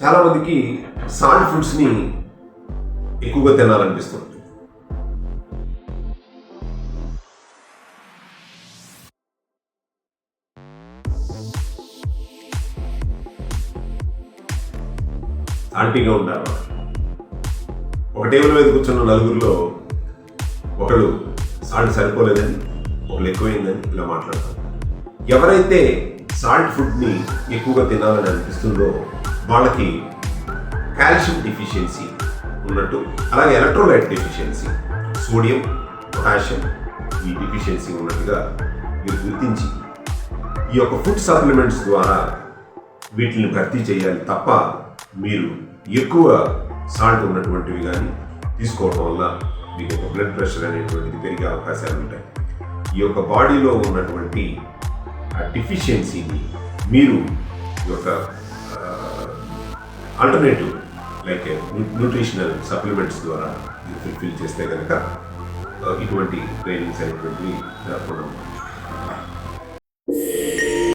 చాలామందికి సాల్ట్ ఫుడ్స్ని ఎక్కువగా తినాలనిపిస్తుంది. సాల్టీగా ఉండాలి. ఒక టేబుల్ మీద కూర్చున్న నలుగురిలో ఒకళ్ళు సాల్ట్ సరిపోలేదని, ఒకళ్ళు ఎక్కువైందని ఇలా మాట్లాడతారు. ఎవరైతే సాల్ట్ ఫుడ్ని ఎక్కువగా తినాలని అనిపిస్తుందో వాళ్ళకి కాల్షియం డెఫిషియన్సీ ఉన్నట్టు, అలాగే ఎలక్ట్రోలైట్ డెఫిషియన్సీ, సోడియం, పొటాషియం ఈ డెఫిషియన్సీ ఉన్నట్టుగా మీరు గుర్తించి ఈ యొక్క ఫుడ్ సప్లిమెంట్స్ ద్వారా వీటిని భర్తీ చేయాలి తప్ప మీరు ఎక్కువ సాల్ట్ ఉన్నటువంటివి కానీ తీసుకోవడం వల్ల మీకు ఒక బ్లడ్ ప్రెషర్ అనేటువంటిది పెరిగే అవకాశాలు ఉంటాయి. ఈ యొక్క బాడీలో ఉన్నటువంటి ఆ డెఫిషియన్సీని మీరు ఈ యొక్క ఆల్టర్నేటివ్ లైక్ న్యూట్రిషనల్ సప్లిమెంట్స్ ద్వారా మీరు ఫుల్ఫిల్ చేస్తే కనుక ఇటువంటి ట్రైనింగ్స్ అనేటువంటివి జరపడం